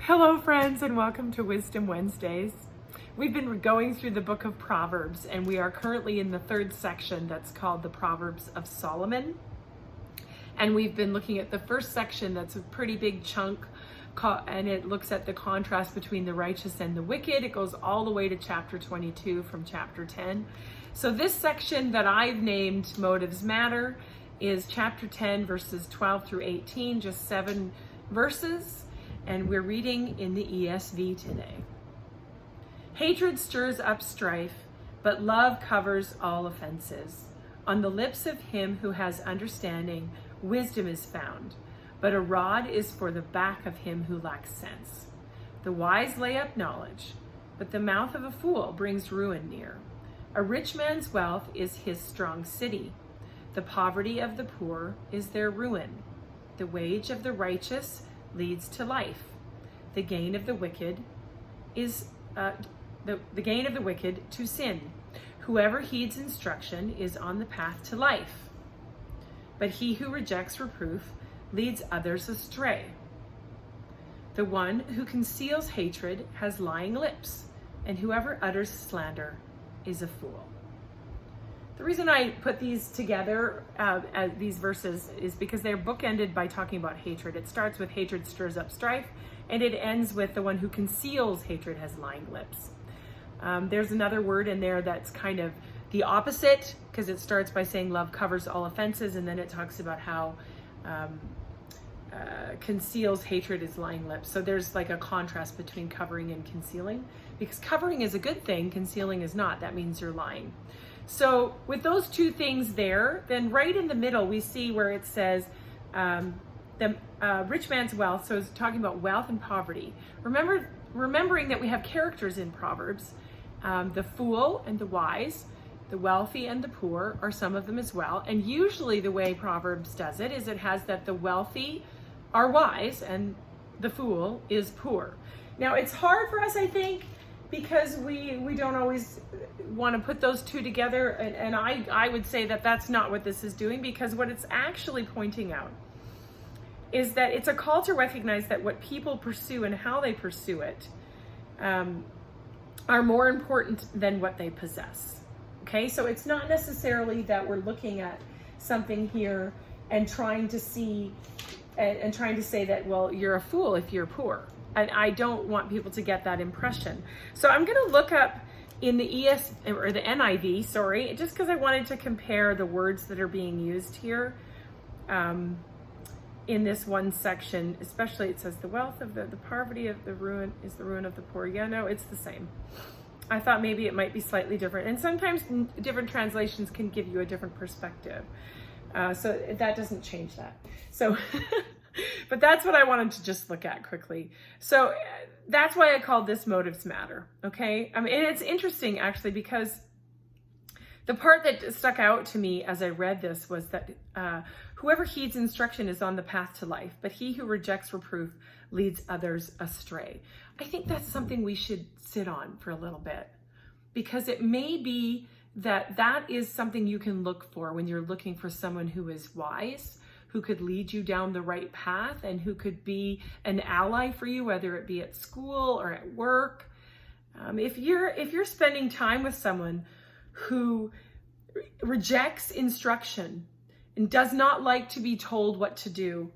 Hello friends, and welcome to Wisdom Wednesdays. We've been going through the book of Proverbs, and we are currently in the third section that's called the Proverbs of Solomon. And we've been looking at the first section that's a pretty big chunk, and it looks at the contrast between the righteous and the wicked. It goes all the way to chapter 22 from chapter 10. So this section that I've named Motives Matter is chapter 10 verses 12 through 18, just 7 verses. And we're reading in the ESV today. Hatred stirs up strife, but love covers all offenses. On the lips of him who has understanding, wisdom is found, but a rod is for the back of him who lacks sense. The wise lay up knowledge, but the mouth of a fool brings ruin near. A rich man's wealth is his strong city. The poverty of the poor is their ruin. The wage of the righteous leads to life. The gain of the wicked is the gain of the wicked to sin. Whoever heeds instruction is on the path to life. But he who rejects reproof leads others astray. The one who conceals hatred has lying lips, and whoever utters slander is a fool. The reason I put these together, these verses, is because they're bookended by talking about hatred. It starts with hatred stirs up strife, and it ends with the one who conceals hatred has lying lips. There's another word in there that's kind of the opposite, because it starts by saying love covers all offenses, and then it talks about how conceals hatred is lying lips. So there's like a contrast between covering and concealing, because covering is a good thing, concealing is not. That means you're lying. So with those two things there, then right in the middle, we see where it says the rich man's wealth. So it's talking about wealth and poverty. Remembering that we have characters in Proverbs, the fool and the wise, the wealthy and the poor are some of them as well. And usually the way Proverbs does it is it has that the wealthy are wise and the fool is poor. Now it's hard for us, I think, because we don't always want to put those two together, and I would say that that's not what this is doing, because what it's actually pointing out is that it's a call to recognize that what people pursue and how they pursue it are more important than what they possess. Okay, so it's not necessarily that we're looking at something here and trying to see and trying to say that, well, you're a fool if you're poor. And I don't want people to get that impression. So I'm going to look up in the the NIV, sorry, just because I wanted to compare the words that are being used here in this one section. Especially it says the wealth of the poverty of the ruin is the ruin of the poor. Yeah, no, it's the same. I thought maybe it might be slightly different. And sometimes different translations can give you a different perspective. So that doesn't change that. So... But that's what I wanted to just look at quickly. So that's why I called this Motives Matter, okay? I mean, and it's interesting actually, because the part that stuck out to me as I read this was that whoever heeds instruction is on the path to life, but he who rejects reproof leads others astray. I think that's something we should sit on for a little bit, because it may be that that is something you can look for when you're looking for someone who is wise, who could lead you down the right path, and who could be an ally for you, whether it be at school or at work. If you're spending time with someone who rejects instruction and does not like to be told what to do,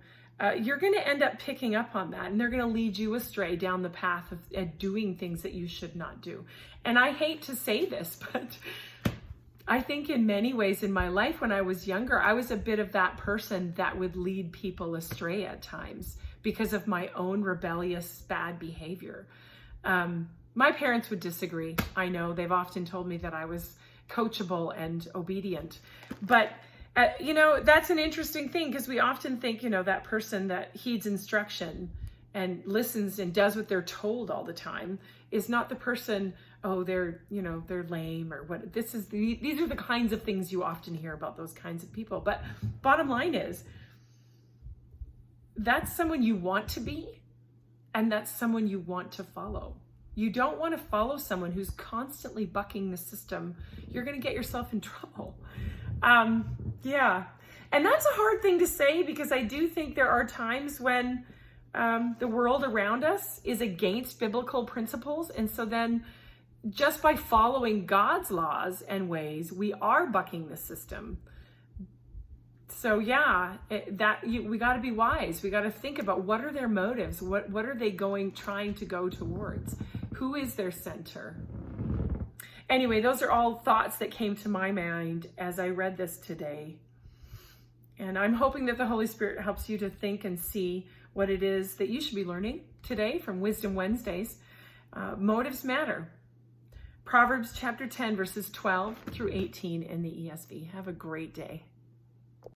you're going to end up picking up on that, and they're going to lead you astray down the path of doing things that you should not do. And I hate to say this, but I think in many ways in my life when I was younger, I was a bit of that person that would lead people astray at times because of my own rebellious, bad behavior. My parents would disagree. I know they've often told me that I was coachable and obedient, but that's an interesting thing, because we often think, that person that heeds instruction and listens and does what they're told all the time is not the person, oh, they're lame or what. These are the kinds of things you often hear about those kinds of people. But bottom line is, that's someone you want to be, and that's someone you want to follow. You don't want to follow someone who's constantly bucking the system. You're going to get yourself in trouble. Yeah. And that's a hard thing to say, because I do think there are times when the world around us is against biblical principles. And so then just by following God's laws and ways, we are bucking the system. So yeah, we got to be wise. We got to think about what are their motives? What are they trying to go towards? Who is their center? Anyway, those are all thoughts that came to my mind as I read this today. And I'm hoping that the Holy Spirit helps you to think and see what it is that you should be learning today from Wisdom Wednesdays. Motives matter. Proverbs chapter 10, verses 12 through 18 in the ESV. Have a great day.